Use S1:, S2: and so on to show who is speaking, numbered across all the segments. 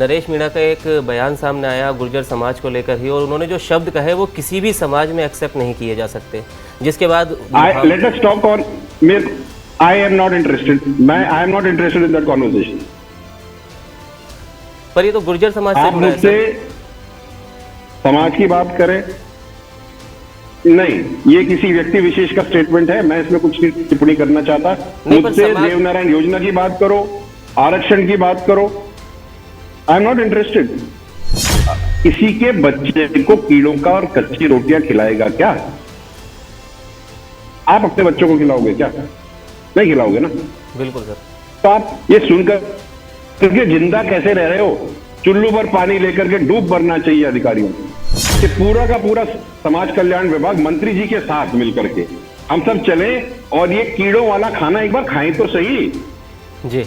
S1: नरेश मीणा का एक बयान सामने आया गुर्जर समाज को लेकर ही, और उन्होंने जो शब्द कहे वो किसी भी समाज में एक्सेप्ट नहीं किए जा सकते, जिसके बाद
S2: let us talk on I am not interested I am not interested in that conversation.
S1: पर ये तो गुर्जर समाज से
S2: आप
S1: जुड़ा है
S2: मुझसे समाज की बात करें, नहीं, ये किसी व्यक्ति विशेष का स्टेटमेंट है, मैं इसमें कुछ टिप्पणी करना चाहता। मुझसे देवनारायण योजना की बात करो, आरक्षण की बात करो, आई एम नॉट इंटरेस्टेड। किसी के बच्चे को कीड़ों का और कच्ची रोटियां खिलाएगा क्या? आप अपने बच्चों को खिलाओगे क्या? नहीं खिलाओगे ना।
S1: बिल्कुल सर।
S2: तो आप ये सुनकर क्योंकि जिंदा कैसे रह रहे हो? चुल्लू पर पानी लेकर के डूब मरना चाहिए अधिकारियों को। कि पूरा का पूरा समाज कल्याण विभाग मंत्री जी के साथ मिलकर के हम सब चले और ये कीड़ों वाला खाना एक बार खाएं तो सही।
S1: जी।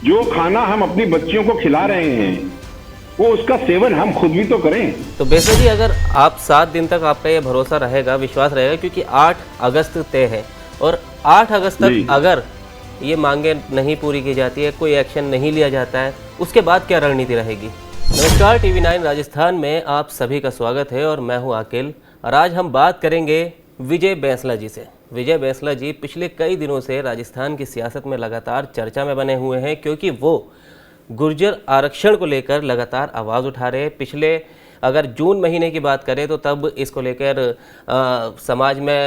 S2: जो खाना हम अपनी बच्चियों को खिला रहे हैं वो उसका सेवन हम खुद भी तो करें।
S1: तो बेसिकली जी, अगर आप 7 दिन तक आपका ये भरोसा रहेगा, विश्वास रहेगा, क्योंकि 8 अगस्त तय है, और 8 अगस्त तक अगर ये मांगे नहीं पूरी की जाती है, कोई एक्शन नहीं लिया जाता है, उसके बाद क्या रणनीति रहेगी? नमस्कार, टीवी 9 राजस्थान में आप सभी का स्वागत है और मैं हूं आकिल। और आज हम बात करेंगे विजय बैंसला जी से। विजय बैंसला जी पिछले कई दिनों से राजस्थान की सियासत में लगातार चर्चा में बने हुए हैं, क्योंकि वो गुर्जर आरक्षण को लेकर लगातार आवाज़ उठा रहे हैं। पिछले अगर जून महीने की बात करें तो तब इसको लेकर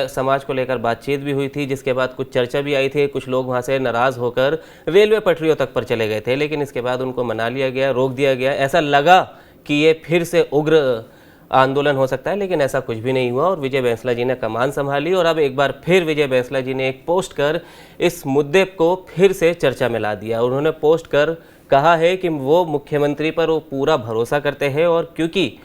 S1: समाज को लेकर बातचीत भी हुई थी, जिसके बाद कुछ चर्चा भी आई थी। कुछ लोग वहाँ से नाराज़ होकर रेलवे पटरियों तक पर चले गए थे, लेकिन इसके बाद उनको मना लिया गया, रोक दिया गया। ऐसा लगा कि ये फिर से उग्र आंदोलन हो सकता है, लेकिन ऐसा कुछ भी नहीं हुआ और विजय बैंसला जी ने कमान संभाली। और अब एक बार फिर विजय बैंसला जी ने एक पोस्ट कर इस मुद्दे को फिर से चर्चा में ला दिया। उन्होंने पोस्ट कर कहा है कि वो मुख्यमंत्री पर वो पूरा भरोसा करते हैं, और क्योंकि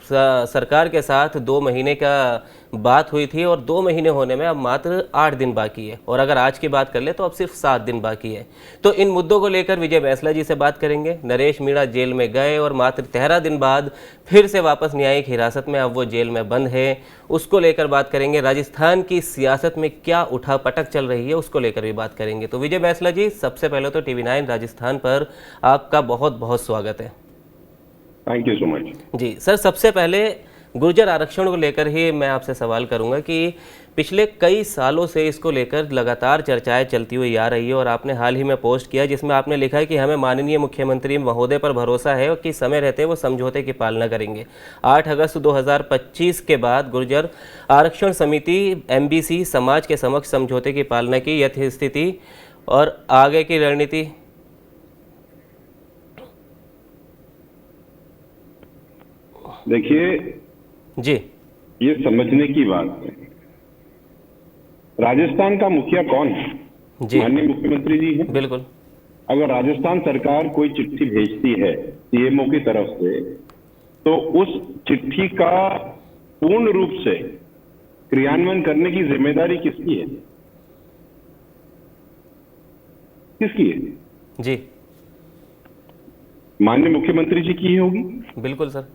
S1: सरकार के साथ 2 महीने का बात हुई थी और 2 महीने होने में अब मात्र 8 दिन बाकी है, और अगर आज की बात कर ले तो अब सिर्फ 7 दिन बाकी है। तो इन मुद्दों को लेकर विजय बैंसला जी से बात करेंगे। नरेश मीणा जेल में गए और मात्र 13 दिन बाद फिर से वापस न्यायिक हिरासत में, अब वो जेल में बंद है, उसको लेकर बात करेंगे। राजस्थान की सियासत में क्या उठापटक चल रही है उसको लेकर भी बात करेंगे। तो विजय बैंसला जी, सबसे पहले तो टीवी 9 राजस्थान पर आपका बहुत बहुत स्वागत है।
S2: Thank you so much.
S1: जी सर, सबसे पहले गुर्जर आरक्षण को लेकर ही मैं आपसे सवाल करूंगा कि पिछले कई सालों से इसको लेकर लगातार चर्चाएं चलती हुई आ रही है, और आपने हाल ही में पोस्ट किया जिसमें आपने लिखा है कि हमें माननीय मुख्यमंत्री महोदय पर भरोसा है कि समय रहते वो समझौते की पालना करेंगे। 8 अगस्त 2025 के बाद गुर्जर आरक्षण समिति MBC समाज के समक्ष समझौते की पालना की यथास्थिति और आगे की रणनीति।
S2: देखिए
S1: जी,
S2: ये समझने की बात है, राजस्थान का मुखिया कौन है?
S1: जी,
S2: माननीय मुख्यमंत्री जी हैं।
S1: बिल्कुल।
S2: अगर राजस्थान सरकार कोई चिट्ठी भेजती है CMO की तरफ से, तो उस चिट्ठी का पूर्ण रूप से क्रियान्वयन करने की जिम्मेदारी किसकी है? किसकी है?
S1: जी,
S2: माननीय मुख्यमंत्री जी की ही होगी।
S1: बिल्कुल सर।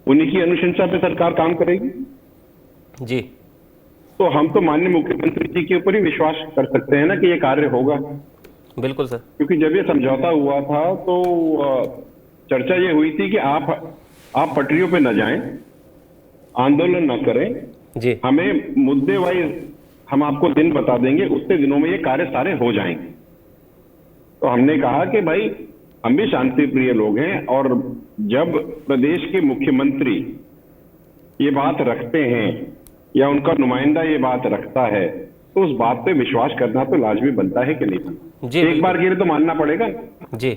S2: उन्हीं की अनुशंसा पे सरकार काम करेगी।
S1: जी,
S2: तो हम तो माननीय मुख्यमंत्री जी के ऊपर ही विश्वास कर सकते हैं ना कि ये कार्य होगा।
S1: बिल्कुल सर।
S2: क्योंकि जब ये समझौता हुआ था तो चर्चा ये हुई थी कि आप पटरियों पे न जाएं, आंदोलन न करें,
S1: जी,
S2: हमें मुद्दे वाइज हम आपको दिन बता देंगे, उतने दिनों में ये कार्य सारे हो जाएंगे। तो हमने कहा कि भाई हम भी शांति प्रिय लोग हैं, और जब प्रदेश के मुख्यमंत्री ये बात रखते हैं या उनका नुमाइंदा ये बात रखता है, तो उस बात पे विश्वास करना तो लाजमी बनता है कि नहीं बनता?
S1: जी,
S2: एक बार के लिए तो मानना पड़ेगा।
S1: जी,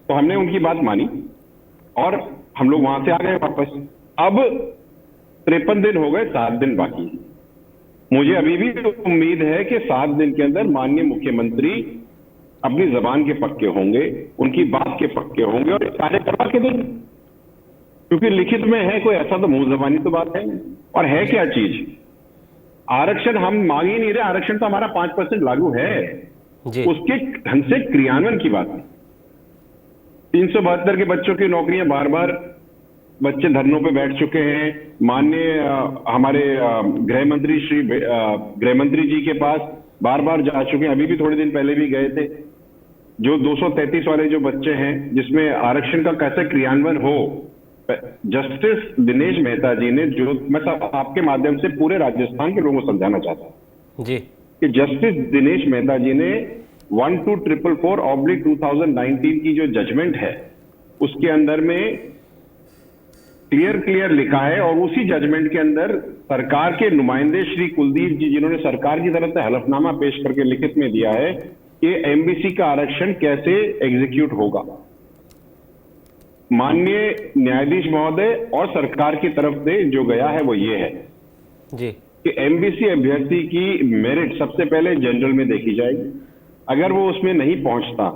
S2: तो हमने उनकी बात मानी और हम लोग वहां से आ गए वापस। अब 53 दिन हो गए, 7 दिन बाकी। मुझे अभी भी उम्मीद है कि 7 दिन के अंदर माननीय मुख्यमंत्री अपनी जबान के पक्के होंगे, उनकी बात के पक्के होंगे और कार्य करवा के देंगे। क्योंकि लिखित में है, कोई ऐसा तो मुंह जबानी तो बात है। और है क्या चीज? आरक्षण हम मांग ही नहीं रहे, आरक्षण तो हमारा 5% लागू है।
S1: जी,
S2: उसके ढंग से क्रियान्वयन की बात है। 372 के बच्चों की नौकरियां, बार बार बच्चे धरनों पे बैठ चुके हैं। माननीय हमारे गृह मंत्री जी के पास बार बार जा चुके हैं, अभी भी थोड़े दिन पहले भी गए थे। जो 233 वाले जो बच्चे हैं, जिसमें आरक्षण का कैसे क्रियान्वयन हो, जस्टिस दिनेश मेहता जी ने, जो मैं सब आपके माध्यम से पूरे राजस्थान के लोगों को समझाना चाहता हूं
S1: जी
S2: कि जस्टिस दिनेश मेहता जी ने 12444/2019 की जो जजमेंट है उसके अंदर में क्लियर लिखा है, और उसी जजमेंट के अंदर सरकार के नुमाइंदे श्री कुलदीप जी, जिन्होंने सरकार की तरफ से हलफनामा पेश करके लिखित में दिया है कि एमबीसी का आरक्षण कैसे एग्जीक्यूट होगा, माननीय न्यायाधीश महोदय और सरकार की तरफ से जो गया है वो ये है
S1: जी
S2: कि एमबीसी अभ्यर्थी की मेरिट सबसे पहले जनरल में देखी जाएगी। अगर वो उसमें नहीं पहुंचता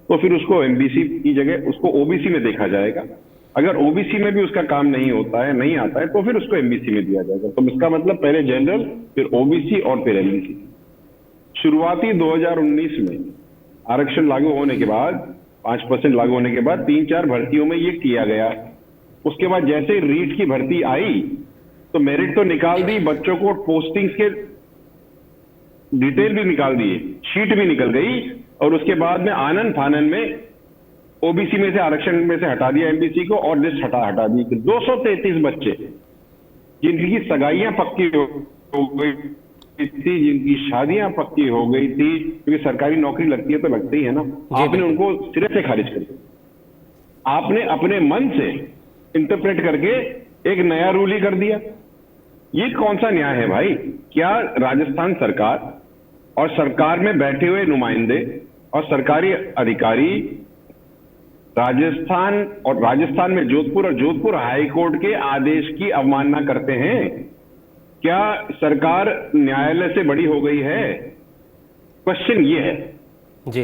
S2: तो फिर उसको एमबीसी की जगह उसको ओबीसी में देखा जाएगा। अगर ओबीसी में भी उसका काम नहीं होता है, नहीं आता है, तो फिर उसको एमबीसी में दिया जाएगा। तो इसका मतलब पहले जनरल, फिर ओबीसी और फिर एमबीसी। शुरुआती 2019 में आरक्षण लागू होने के बाद, 5% लागू होने के बाद 3-4 भर्तियों में ये किया गया। उसके बाद जैसे रीट की भर्ती आई तो मेरिट तो निकाल दी, बच्चों को पोस्टिंग्स के डिटेल भी निकाल दिए, शीट भी निकल गई, और उसके बाद में आनन फानन में ओबीसी में से आरक्षण में से हटा दिया एमबीसी को, और लिस्ट हटा दी कि 233 बच्चे जिनकी सगाइयां पक्की हो गई थी, जिनकी शादियां पक्की हो गई थी, क्योंकि सरकारी नौकरी लगती है तो लगती ही है ना, आपने उनको सिरे से खारिज कर दिया। आपने अपने मन से इंटरप्रेट करके एक नया रूल ही कर दिया। ये कौन सा न्याय है भाई? क्या राजस्थान सरकार और सरकार में बैठे हुए नुमाइंदे और सरकारी अधिकारी राजस्थान में जोधपुर और जोधपुर हाईकोर्ट के आदेश की अवमानना करते हैं? क्या सरकार न्यायालय से बड़ी हो गई है? क्वेश्चन ये है
S1: जी।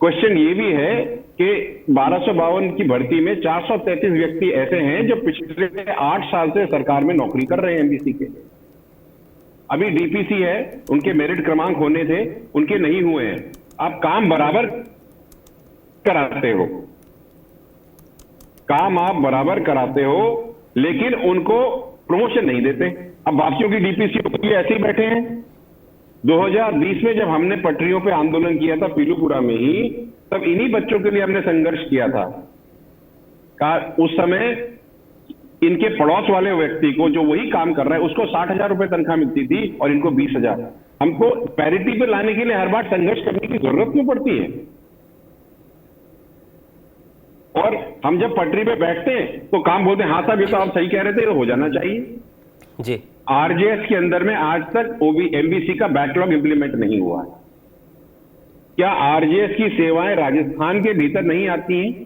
S2: क्वेश्चन ये भी है कि 1252 की भर्ती में 433 व्यक्ति ऐसे हैं जो पिछले 8 साल से सरकार में नौकरी कर रहे हैं एमबीसी के। अभी डीपीसी है, उनके मेरिट क्रमांक होने थे, उनके नहीं हुए हैं। आप काम बराबर कराते हो, काम आप बराबर कराते हो, लेकिन उनको प्रमोशन नहीं देते। अब बाकियों की डीपीसी के लिए ऐसे ही बैठे हैं। 2020 में जब हमने पटरियों पे आंदोलन किया था पीलूपुरा में ही, तब इन्हीं बच्चों के लिए हमने संघर्ष किया था। उस समय इनके पड़ोस वाले व्यक्ति को, जो वही काम कर रहा है, उसको 60,000 रुपए तनख्वाह मिलती थी और इनको 20,000। हमको पैरिटी पे लाने के लिए हर बार संघर्ष करने की जरूरत क्यों पड़ती है? और हम जब पटरी पे बैठते हैं तो काम बोलते हैं, हाँ साहब ये तो आप सही कह रहे थे, ये हो जाना चाहिए
S1: जी।
S2: आरजेएस के अंदर में आज तक एमबीसी का बैकलॉग इंप्लीमेंट नहीं हुआ है। क्या आरजेएस की सेवाएं राजस्थान के भीतर नहीं आती हैं?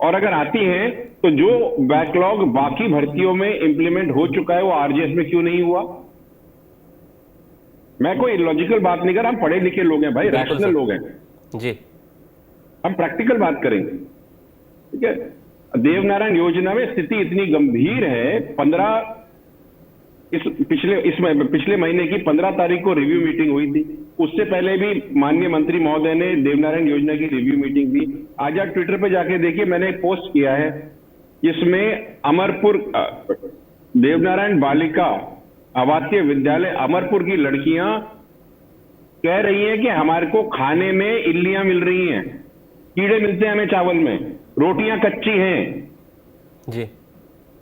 S2: और अगर आती हैं तो जो बैकलॉग बाकी भर्तियों में इंप्लीमेंट हो चुका है वो आरजेएस में क्यों नहीं हुआ? मैं कोई लॉजिकल बात नहीं कर रहा, हम पढ़े लिखे लोग हैं भाई, रैशनल लोग हैं
S1: जी।
S2: हम प्रैक्टिकल बात करेंगे, ठीक है। देवनारायण योजना में स्थिति इतनी गंभीर है, पिछले महीने की 15 तारीख को रिव्यू मीटिंग हुई थी। उससे पहले भी माननीय मंत्री महोदय ने देवनारायण योजना की रिव्यू मीटिंग दी। आज आप ट्विटर पे जाके देखिए, मैंने एक पोस्ट किया है, इसमें अमरपुर देवनारायण बालिका आवासीय विद्यालय अमरपुर की लड़कियां कह रही हैं कि हमारे को खाने में इल्लियां मिल रही हैं, कीड़े मिलते हैं हमें चावल में, रोटियां कच्ची हैं
S1: जी।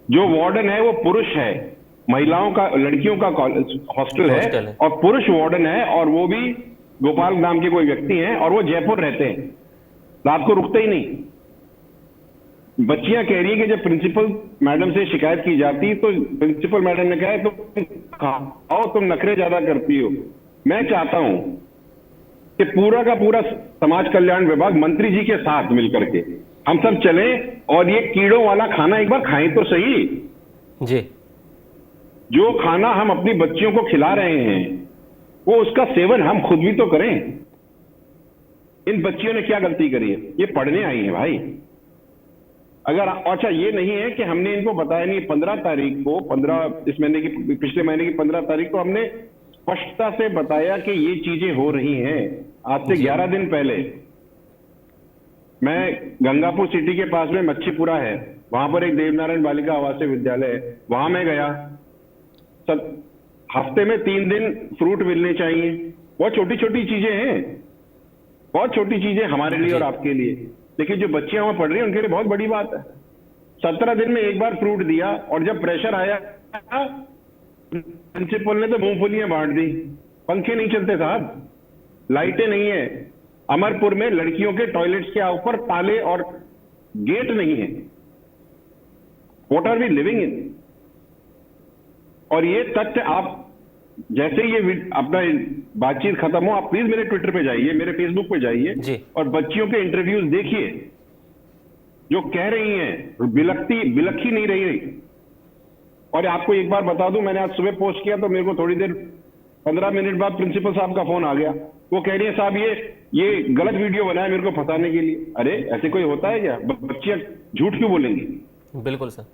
S2: जो वार्डन है वो पुरुष है, महिलाओं का, लड़कियों का हॉस्टल है और पुरुष वार्डन है, और वो भी गोपाल नाम के कोई व्यक्ति हैं, और वो जयपुर रहते हैं, रात को रुकते ही नहीं। बच्चियां कह रही हैं कि जब प्रिंसिपल मैडम से शिकायत की जाती तो प्रिंसिपल मैडम ने कहा तुम खाओ, तुम नखरे ज्यादा करती हो। मैं चाहता हूं कि पूरा का पूरा समाज कल्याण विभाग मंत्री जी के साथ मिलकर के हम सब चलें और ये कीड़ों वाला खाना एक बार खाएं तो सही।
S1: जी।
S2: जो खाना हम अपनी बच्चियों को खिला रहे हैं वो उसका सेवन हम खुद भी तो करें। इन बच्चियों ने क्या गलती करी है? ये पढ़ने आई है भाई। अगर अच्छा ये नहीं है कि हमने इनको बताया नहीं, 15 तारीख को, पिछले महीने की 15 तारीख को हमने स्पष्टता से बताया कि ये चीजें हो रही हैं। आज से 11 दिन पहले मैं गंगापुर सिटी के पास में मच्छीपुरा है, वहां पर एक देवनारायण बालिका आवासीय विद्यालय है, वहां मैं गया। सब हफ्ते में 3 दिन फ्रूट मिलने चाहिए, बहुत छोटी छोटी चीजें हैं। बहुत छोटी चीज है हमारे लिए और आपके लिए, लेकिन जो बच्चियां वहां पढ़ रही हैं उनके लिए बहुत बड़ी बात है। 17 दिन में एक बार फ्रूट दिया, और जब प्रेशर आया प्रिंसिपल ने तो मूंगफलियां बांट दी। पंखे नहीं चलते साहब, लाइटें नहीं है, अमरपुर में लड़कियों के टॉयलेट्स के ऊपर ताले और गेट नहीं है। What are we living in? और ये तथ्य आप जैसे ये अपना बातचीत खत्म हो, आप प्लीज मेरे ट्विटर पे जाइए, मेरे फेसबुक पे जाइए और बच्चियों के इंटरव्यूज देखिए जो कह रही हैं, बिलख ही नहीं रही। और आपको एक बार बता दूं, मैंने आज सुबह पोस्ट किया तो मेरे को थोड़ी देर 15 मिनट बाद प्रिंसिपल साहब का फोन आ गया। वो कह रही है साहब ये गलत वीडियो बनाया मेरे को फंसाने के लिए। अरे ऐसे कोई होता है क्या? बच्चियां झूठ क्यों बोलेंगी?
S1: बिल्कुल सर।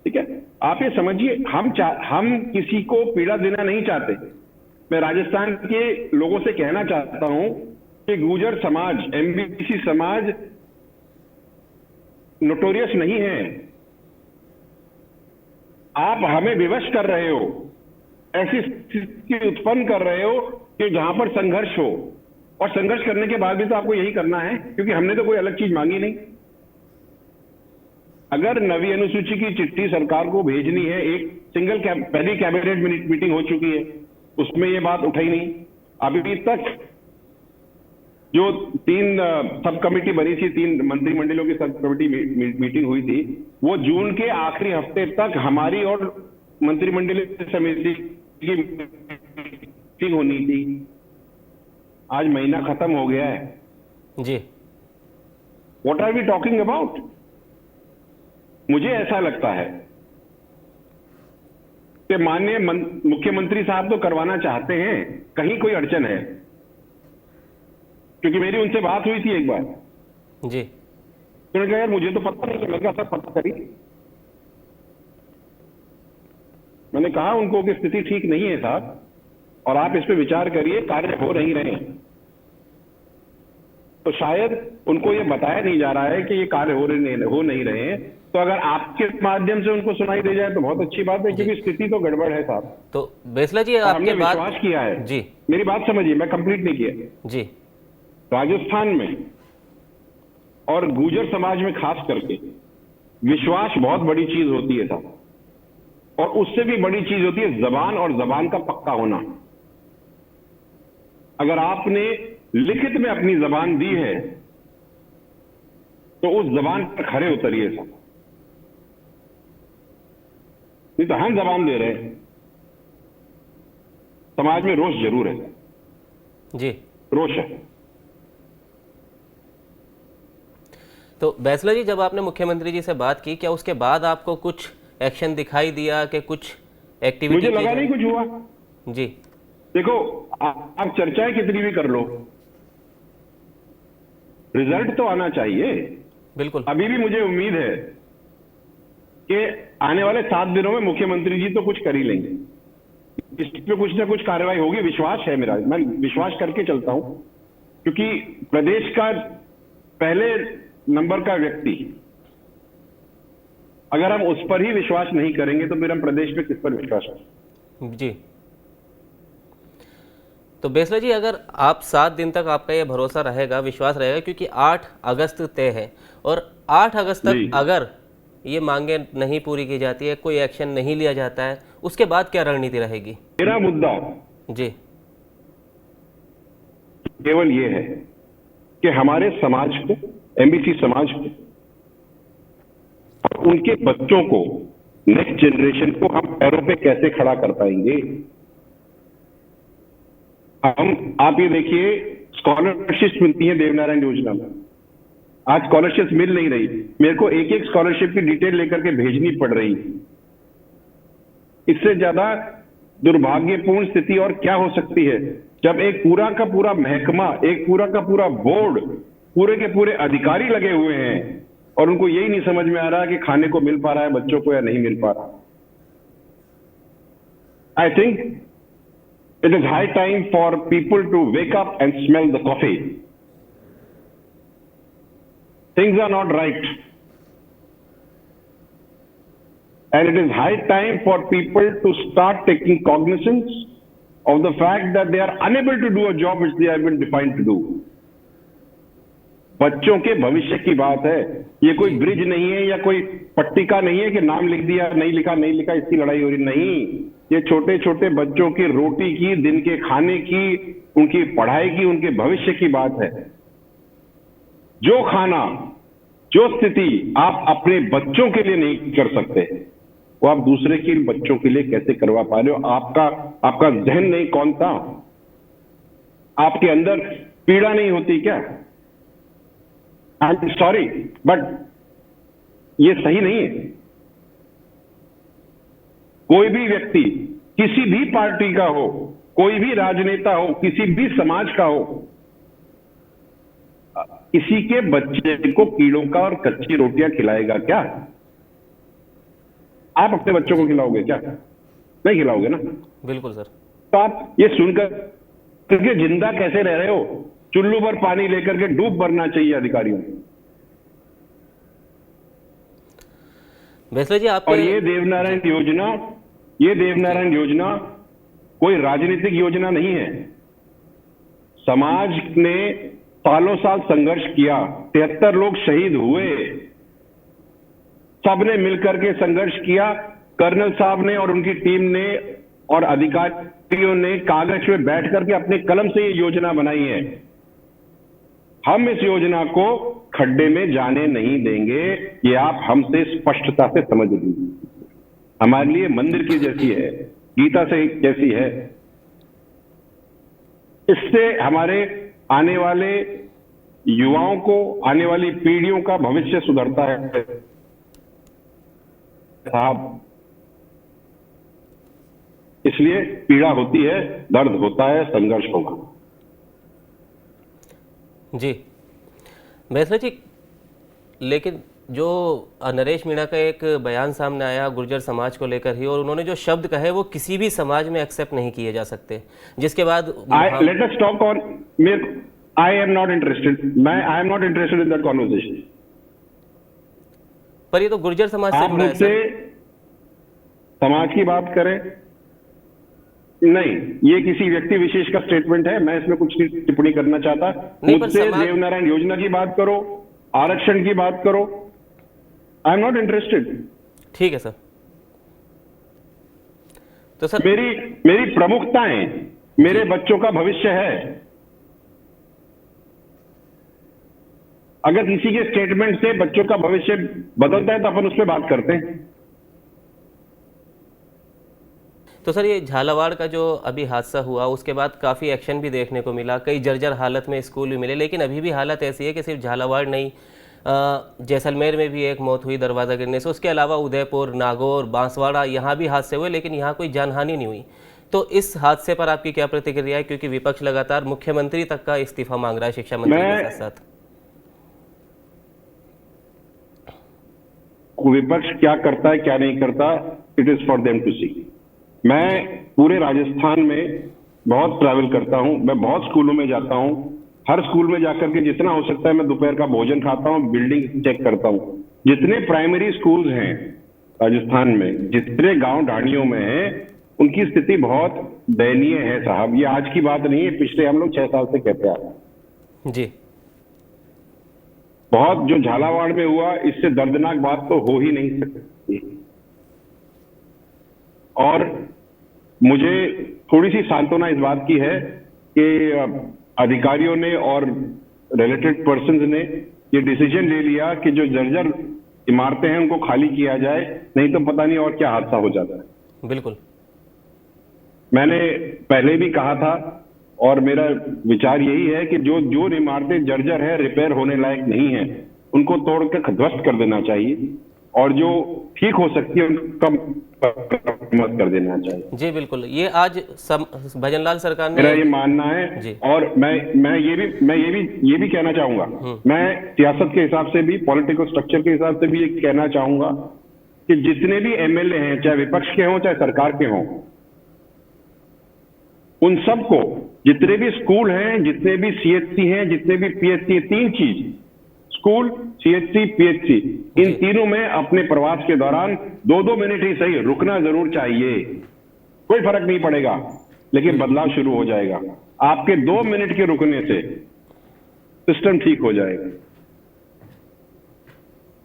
S2: ठीक है, आप ये समझिए, हम किसी को पीड़ा देना नहीं चाहते। मैं राजस्थान के लोगों से कहना चाहता हूं कि गुर्जर समाज, एमबीसी समाज नोटोरियस नहीं है। आप हमें विवश कर रहे हो, ऐसी स्थिति उत्पन्न कर रहे हो कि जहां पर संघर्ष हो, और संघर्ष करने के बाद भी तो आपको यही करना है, क्योंकि हमने तो कोई अलग चीज मांगी नहीं। अगर नवी अनुसूची की चिट्ठी सरकार को भेजनी है, एक पहली कैबिनेट मीटिंग हो चुकी है, उसमें ये बात उठाई नहीं। अभी तक जो 3 सब कमेटी बनी थी, 3 मंत्रिमंडलों की सब कमेटी मीटिंग हुई थी, वो जून के आखिरी हफ्ते तक हमारी और मंत्रिमंडलीय समिति की मीटिंग होनी थी। आज महीना खत्म हो गया है
S1: जी।
S2: What are we talking about? मुझे ऐसा लगता है कि माननीय मुख्यमंत्री साहब तो करवाना चाहते हैं, कहीं कोई अड़चन है, क्योंकि मेरी उनसे बात हुई थी एक बार
S1: जी।
S2: उन्होंने कहा यार मुझे तो पता नहीं है। मैंने कहा सर पता करिए। मैंने कहा उनको कि स्थिति ठीक नहीं है साहब, और आप इस पे विचार करिए, कार्य हो नहीं रहे हैं। तो शायद उनको ये बताया नहीं जा रहा है कि ये कार्य हो नहीं रहे हैं। तो अगर आपके माध्यम से उनको सुनाई दे जाए तो बहुत अच्छी बात है, क्योंकि स्थिति तो गड़बड़ है साहब।
S1: तो बेसला जी आपके बात
S2: विश्वास किया है
S1: जी,
S2: मेरी बात समझिए, मैं कंप्लीट नहीं किया
S1: जी।
S2: राजस्थान में और गुर्जर समाज में खास करके विश्वास बहुत बड़ी चीज होती है साहब, और उससे भी बड़ी चीज होती है जबान, और जबान का पक्का होना। अगर आपने लिखित में अपनी जबान दी है तो उस जबान पर खरे उतरिए साहब, नहीं तो हम जबान दे रहे हैं। समाज में रोष जरूर है
S1: जी,
S2: रोष है।
S1: तो बैसला जी, जब आपने मुख्यमंत्री जी से बात की, क्या उसके बाद आपको कुछ एक्शन दिखाई दिया कि कुछ एक्टिविटी?
S2: मुझे लगा नहीं कुछ हुआ
S1: जी।
S2: देखो आप चर्चाएं कितनी भी कर लो, रिजल्ट तो आना चाहिए।
S1: बिल्कुल।
S2: अभी भी मुझे उम्मीद है कि आने वाले 7 दिनों में मुख्यमंत्री जी तो कुछ कर ही लेंगे, इस पे कुछ ना कुछ कार्रवाई होगी, विश्वास है मेरा। मैं विश्वास करके चलता हूं, क्योंकि प्रदेश का पहले नंबर का व्यक्ति, अगर हम उस पर ही विश्वास नहीं करेंगे तो फिर हम प्रदेश में किस पर विश्वास करें?
S1: जी। तो बेसला जी, अगर आप 7 दिन तक आपका ये भरोसा रहेगा, विश्वास रहेगा, क्योंकि 8 अगस्त तय है, और 8 अगस्त तक अगर ये मांगे नहीं पूरी की जाती है, कोई एक्शन नहीं लिया जाता है, उसके बाद क्या रणनीति रहेगी?
S2: मेरा मुद्दा
S1: जी
S2: केवल ये है कि हमारे समाज को, एमबीसी समाज को, उनके बच्चों को, नेक्स्ट जनरेशन को हम पैरों पे कैसे खड़ा कर पाएंगे। आप ये देखिए, स्कॉलरशिप मिलती है देवनारायण योजना में, आज स्कॉलरशिप मिल नहीं रही। मेरे को एक एक स्कॉलरशिप की डिटेल लेकर के भेजनी पड़ रही। इससे ज्यादा दुर्भाग्यपूर्ण स्थिति और क्या हो सकती है, जब एक पूरा का पूरा महकमा, एक पूरा का पूरा बोर्ड, पूरे के पूरे अधिकारी लगे हुए हैं और उनको यही नहीं समझ में आ रहा कि खाने को मिल पा रहा है बच्चों को या नहीं मिल पा रहा। I think it is high time for people to wake up and smell the coffee. Things are not right. And it is high time for people to start taking cognizance of the fact that they are unable to do a job which they have been defined to do. बच्चों के भविष्य की बात है, ये कोई bridge नहीं है या कोई पट्टिका नहीं है कि नाम लिख दिया, नहीं लिखा इसकी लड़ाई हो रही नहीं। ये छोटे छोटे बच्चों की रोटी की, दिन के खाने की, उनकी पढ़ाई की, उनके भविष्य की बात है। जो खाना, जो स्थिति आप अपने बच्चों के लिए नहीं कर सकते, वो आप दूसरे के बच्चों के लिए कैसे करवा पा रहे हो? आपका जहन नहीं कौन था? आपके अंदर पीड़ा नहीं होती क्या? आई एम सॉरी, बट ये सही नहीं है। कोई भी व्यक्ति, किसी भी पार्टी का हो, कोई भी राजनेता हो, किसी भी समाज का हो, किसी के बच्चे को कीड़ों का और कच्ची रोटियां खिलाएगा क्या? आप अपने बच्चों को खिलाओगे क्या? नहीं खिलाओगे ना।
S1: बिल्कुल सर।
S2: तो आप ये सुनकर के जिंदा कैसे रह रहे हो? चुल्लू पर पानी लेकर के डूब मरना चाहिए अधिकारियों को।
S1: वैसे जी आप,
S2: और ये देवनारायण योजना कोई राजनीतिक योजना नहीं है। समाज ने सालों साल संघर्ष किया, 73 लोग शहीद हुए, सबने मिलकर के संघर्ष किया। कर्नल साहब ने और उनकी टीम ने और अधिकारियों ने कागज पे बैठ करके अपने कलम से ये योजना बनाई है। हम इस योजना को खड्डे में जाने नहीं देंगे, ये आप हमसे स्पष्टता से समझ लीजिए। हमारे लिए मंदिर की जैसी है, गीता से जैसी है। इससे हमारे आने वाले युवाओं को, आने वाली पीढ़ियों का भविष्य सुधरता है साहब। इसलिए पीड़ा होती है, दर्द होता है, संघर्ष होगा।
S1: जी वैसे जी, लेकिन जो नरेश मीणा का एक बयान सामने आया गुर्जर समाज को लेकर ही, और उन्होंने जो शब्द कहे वो किसी भी समाज में एक्सेप्ट नहीं किए जा सकते, जिसके बाद
S2: let us talk on, I am not interested, I am not interested in that conversation.
S1: पर ये तो गुर्जर समाज से
S2: आप
S1: जुड़ा है
S2: मुझसे
S1: सर।
S2: समाज की बात करें, नहीं, ये किसी व्यक्ति विशेष का स्टेटमेंट है, मैं इसमें कुछ टिप्पणी करना चाहता। मुझसे देवनारायण योजना की बात करो, आरक्षण की बात करो, आई एम नॉट इंटरेस्टेड।
S1: ठीक है सर। तो सर
S2: मेरी प्रमुखताएं, मेरे बच्चों का भविष्य है। अगर किसी के स्टेटमेंट से बच्चों का भविष्य बदलता है तो अपन उस पर बात करते हैं।
S1: तो सर, ये झालावाड़ का जो अभी हादसा हुआ उसके बाद काफ़ी एक्शन भी देखने को मिला, कई जर्जर हालत में स्कूल भी मिले, लेकिन अभी भी हालत ऐसी है कि सिर्फ झालावाड़ नहीं, जैसलमेर में भी एक मौत हुई दरवाज़ा गिरने से, उसके अलावा उदयपुर, नागौर, बांसवाड़ा, यहाँ भी हादसे हुए, लेकिन यहाँ कोई जानहानि नहीं हुई। तो इस हादसे पर आपकी क्या प्रतिक्रिया है, क्योंकि विपक्ष लगातार मुख्यमंत्री तक का इस्तीफा मांग रहा है शिक्षा मंत्री के साथ साथ।
S2: विपक्ष क्या करता है क्या नहीं करता, it is for them to see. मैं पूरे राजस्थान में बहुत ट्रैवल करता हूं, मैं बहुत स्कूलों में जाता हूं, हर स्कूल में जाकर के जितना हो सकता है मैं दोपहर का भोजन खाता हूं, बिल्डिंग चेक करता हूं। जितने प्राइमरी स्कूल्स हैं राजस्थान में, जितने गांव ढाणियों में हैं, उनकी स्थिति बहुत दयनीय है साहब। ये आज की बात नहीं है, पिछले हम लोग 6 साल से कहते आ रहे हैं
S1: जी।
S2: बहुत जो झालावाड़ में हुआ, इससे दर्दनाक बात तो हो ही नहीं सकती। और मुझे थोड़ी सी सांत्वना इस बात की है कि अधिकारियों ने और रिलेटेड पर्संस ने ये डिसीजन ले लिया कि जो जर्जर इमारतें हैं उनको खाली किया जाए, नहीं तो पता नहीं और क्या हादसा हो जाता है।
S1: बिल्कुल,
S2: मैंने पहले भी कहा था और मेरा विचार यही है कि जो इमारतें जर्जर है, रिपेयर होने लायक नहीं है, उनको तोड़ के ध्वस्त कर देना चाहिए, और जो ठीक हो सकती है उनका मत कर देना चाहिए।
S1: जी बिल्कुल, ये आज भजनलाल सरकार ने,
S2: मेरा ये मानना है जी। और मैं ये भी कहना चाहूंगा, मैं सियासत के हिसाब से भी, पॉलिटिकल स्ट्रक्चर के हिसाब से भी ये कहना चाहूंगा कि जितने भी एमएलए हैं, चाहे विपक्ष के हों चाहे सरकार के हों, उन सबको, जितने भी स्कूल हैं, जितने भी सीएचसी हैं, जितने भी पीएचसी, 3 चीज, स्कूल, सीएचसी, पीएचसी, इन तीनों में अपने प्रवास के दौरान 2-2 मिनट ही सही रुकना जरूर चाहिए। कोई फर्क नहीं पड़ेगा, लेकिन बदलाव शुरू हो जाएगा। आपके 2 मिनट के रुकने से सिस्टम ठीक हो जाएगा।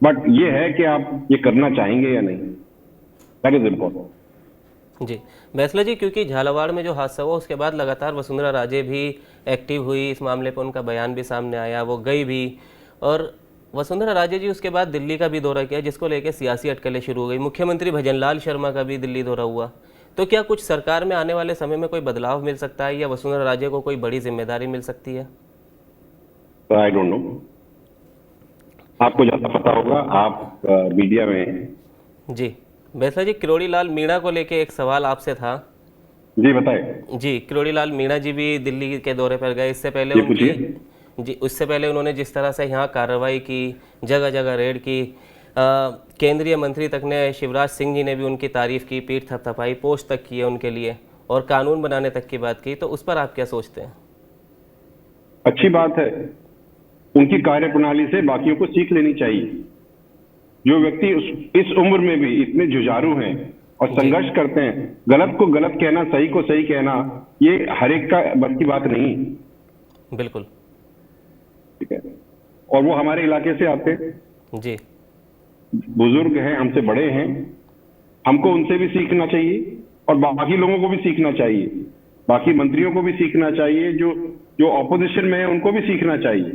S2: बट ये है कि आप ये करना चाहेंगे या नहीं, दैट इज इम्पोर्टेंट।
S1: जी बैसला जी, क्योंकि झालावाड़ में जो हादसा हुआ उसके बाद लगातार वसुंधरा राजे भी एक्टिव हुई इस मामले पर, उनका बयान भी सामने आया, वो गई भी, और वसुंधरा राजे जी उसके बाद दिल्ली का भी दौरा किया, जिसको लेकर सियासी अटकलें शुरू हो गई। मुख्यमंत्री भजनलाल शर्मा का भी दिल्ली दौरा हुआ। तो क्या कुछ सरकार में आने वाले समय में कोई बदलाव मिल सकता है या वसुंधरा राजे को कोई बड़ी जिम्मेदारी मिल सकती है?
S2: आई डोंट नो, आपको ज्यादा पता होगा, आप मीडिया में हैं।
S1: जी बैसला जी, किरोड़ी लाल मीणा को लेके एक सवाल आपसे था।
S2: जी बताए।
S1: जी, किरोड़ी लाल मीणा जी भी दिल्ली के दौरे पर गए। इससे पहले
S2: ये पूछिए।
S1: जी उससे पहले उन्होंने जिस तरह से यहाँ कार्रवाई की, जगह जगह रेड की, केंद्रीय मंत्री तक ने, शिवराज सिंह जी ने भी उनकी तारीफ की, पीठ थपथपाई, पोस्ट तक की है उनके लिए, और कानून बनाने तक की बात की। तो उस पर आप क्या सोचते हैं?
S2: अच्छी बात है, उनकी कार्यप्रणाली से बाकियों को सीख लेनी चाहिए। जो व्यक्ति इस उम्र में भी इतने जुझारू हैं और संघर्ष करते हैं, गलत को गलत कहना, सही को सही कहना, ये हर एक का बस की बात नहीं।
S1: बिल्कुल।
S2: ठीक है, और वो हमारे इलाके से आते हैं,
S1: जी
S2: बुजुर्ग हैं, हमसे बड़े हैं, हमको उनसे भी सीखना चाहिए और बाकी लोगों को भी सीखना चाहिए, बाकी मंत्रियों को भी सीखना चाहिए, जो ऑपोजिशन में है उनको भी सीखना चाहिए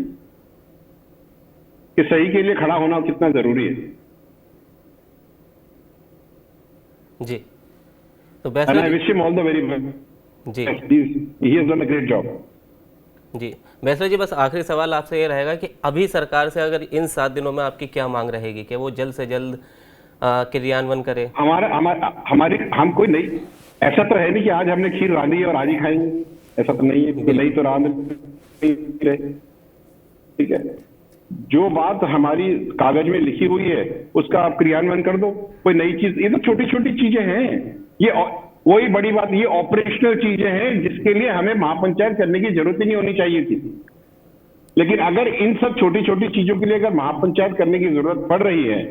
S2: कि सही के लिए खड़ा होना कितना जरूरी है।
S1: जी तो
S2: And
S1: Bainsla
S2: I wish him all the very best.
S1: Ji
S2: He has done a great job.
S1: जी बैसला जी, बस आखिरी सवाल आपसे ये रहेगा कि अभी सरकार से अगर इन 7 दिनों में आपकी क्या मांग रहेगी कि वो जल्द से जल्द क्रियान्वयन करे?
S2: हम कोई नहीं, ऐसा तो है नहीं कि आज हमने खीर रांधी और आज ही खाएंगे, ऐसा तो नहीं है कि नहीं तो रांध रहे। ठीक है, जो बात हमारी कागज में लिखी हुई है उसका आप क्रियान्वयन कर दो। कोई नई चीज, ये तो छोटी छोटी चीजें हैं, ये वही बड़ी बात, ये ऑपरेशनल चीजें हैं जिसके लिए हमें महापंचायत करने की जरूरत ही नहीं होनी चाहिए थी। लेकिन अगर इन सब छोटी छोटी चीजों के लिए अगर महापंचायत करने की जरूरत पड़ रही है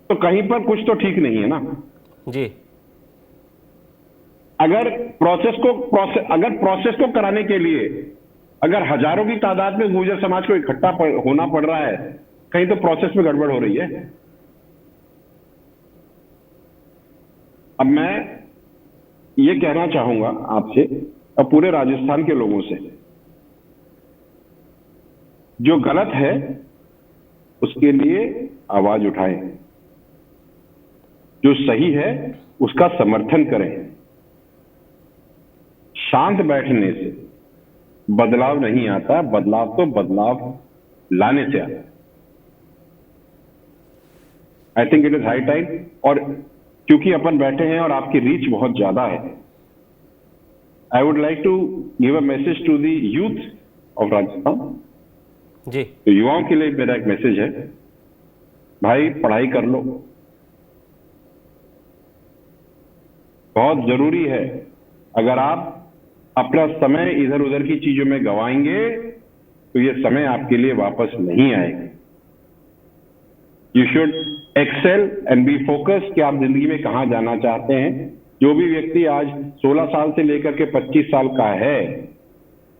S2: तो कहीं पर कुछ तो ठीक नहीं है ना।
S1: जी
S2: अगर प्रोसेस को कराने के लिए अगर हजारों की तादाद में गुर्जर समाज को इकट्ठा होना पड़ रहा है, कहीं तो प्रोसेस में गड़बड़ हो रही है। अब मैं ये कहना चाहूंगा आपसे और पूरे राजस्थान के लोगों से, जो गलत है उसके लिए आवाज उठाएं, जो सही है उसका समर्थन करें। शांत बैठने से बदलाव नहीं आता, बदलाव तो बदलाव लाने से आता है। I think it is high time, और क्योंकि अपन बैठे हैं और आपकी रीच बहुत ज्यादा है, I would like to give a message to the youth of Rajasthan.
S1: जी
S2: तो युवाओं के लिए मेरा एक मैसेज है, भाई पढ़ाई कर लो, बहुत जरूरी है। अगर आप अपना समय इधर उधर की चीजों में गवाएंगे तो ये समय आपके लिए वापस नहीं आएगा। You should excel and be focus कि आप जिंदगी में कहां जाना चाहते हैं। जो भी व्यक्ति आज 16 साल से लेकर के 25 साल का है,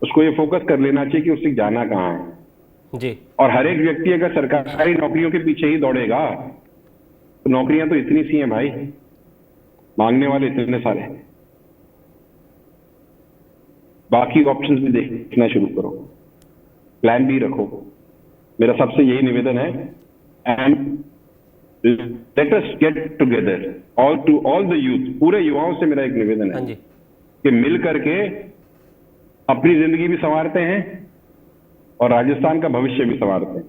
S2: उसको ये फोकस कर लेना चाहिए कि उससे जाना कहां है।
S1: जी
S2: और हर एक व्यक्ति अगर सरकारी नौकरियों के पीछे ही दौड़ेगा तो नौकरियां तो इतनी सी हैं भाई, मांगने वाले इतने सारे हैं। बाकी ऑप्शंस भी देखना शुरू करो, प्लान बी रखो। मेरा सबसे यही निवेदन है, and let us get together all the youth, पूरे युवाओं से मेरा एक निवेदन
S1: हाँ
S2: है
S1: जी
S2: कि मिल करके अपनी जिंदगी भी संवारते हैं और राजस्थान का भविष्य भी संवारते हैं।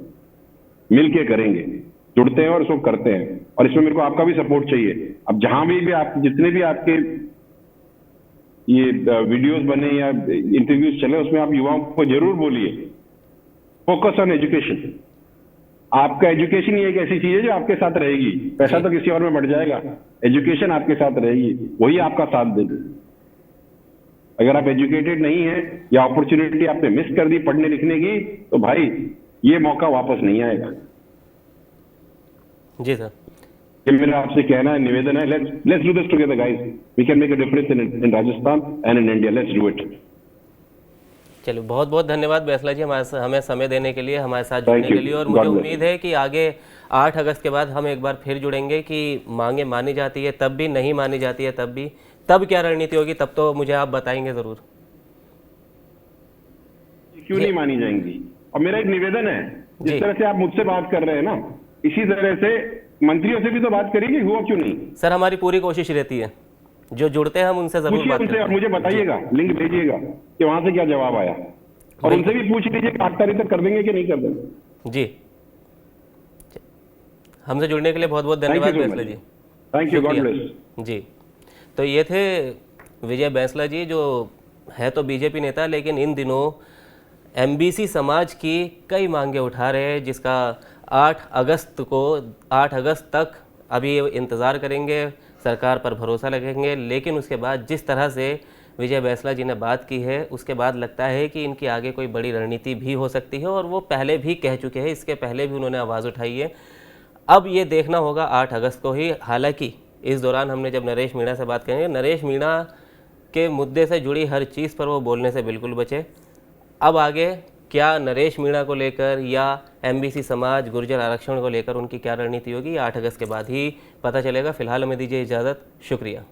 S2: मिल के करेंगे, जुड़ते हैं और इसको करते हैं, और इसमें मेरे को आपका भी सपोर्ट चाहिए। अब जहां भी आप, जितने भी आपके ये वीडियोस बने या इंटरव्यूज चले, उसमें आप युवाओं को जरूर बोलिए फोकस ऑन एजुकेशन। आपका एजुकेशन ही एक ऐसी चीज है जो आपके साथ रहेगी। पैसा तो किसी और में बढ़ जाएगा, एजुकेशन आपके साथ रहेगी, वही आपका साथ देगी। अगर आप एजुकेटेड नहीं है या अपॉर्चुनिटी आपने मिस कर दी पढ़ने लिखने की, तो भाई ये मौका वापस नहीं आएगा।
S1: जी सर,
S2: ये मेरा आपसे कहना है, निवेदन है, let's do this together guys, we can make a difference in Rajasthan and in India, let's do it.
S1: चलो, बहुत बहुत धन्यवाद बैसला जी हमें समय देने के लिए, हमारे साथ
S2: Thank
S1: जुड़ने के
S2: you.
S1: लिए। और
S2: God
S1: मुझे
S2: bless.
S1: उम्मीद है कि आगे 8 अगस्त के बाद हम एक बार फिर जुड़ेंगे कि मांगे मानी जाती है तब भी, नहीं मानी जाती है तब भी, तब क्या रणनीति होगी तब तो मुझे आप बताएंगे ज़रूर।
S2: क्यों नहीं मानी जाएंगी? और मेरा एक निवेदन है,
S1: जी।
S2: जिस तरह से आप मुझसे बात कर रहे हैं ना, इसी तरह से मंत्रियों से भी तो बात करिए, हुआ क्यों नहीं?
S1: सर, हमारी पूरी कोशिश रहती है, जो जुड़ते हैं हम उनसे ज़रूर
S2: पूछिए
S1: बात
S2: उनसे
S1: करते
S2: और
S1: हैं।
S2: मुझे बताइएगा, लिंक भेजिएगा कि वहां से क्या जवाब आया, और उनसे भी पूछ लीजिए कि 8 तारीख तक कर देंगे कि नहीं कर देंगे।
S1: जी, हमसे जुड़ने के लिए बहुत बहुत धन्यवाद बैसला जी।
S2: थैंक यू, गॉड
S1: शुक्रिया।
S2: ब्लेस।
S1: जी, तो ये थे विजय बैसला जी, जो है तो बीजेपी नेता, लेकिन इन दिनों एमबीसी समाज की कई मांगे उठा रहे हैं, जिसका 8 अगस्त तक अभी इंतज़ार करेंगे, सरकार पर भरोसा रखेंगे। लेकिन उसके बाद जिस तरह से विजय बैसला जी ने बात की है, उसके बाद लगता है कि इनकी आगे कोई बड़ी रणनीति भी हो सकती है, और वो पहले भी कह चुके हैं, इसके पहले भी उन्होंने आवाज़ उठाई है। अब ये देखना होगा 8 अगस्त को ही। हालांकि इस दौरान हमने जब नरेश मीणा से बात करेंगे, नरेश मीणा के मुद्दे से जुड़ी हर चीज़ पर वो बोलने से बिल्कुल बचे। अब आगे क्या नरेश मीणा को लेकर या एमबीसी समाज, गुर्जर आरक्षण को लेकर उनकी क्या रणनीति होगी, 8 अगस्त के बाद ही पता चलेगा। फिलहाल हमें दीजिए इजाज़त, शुक्रिया।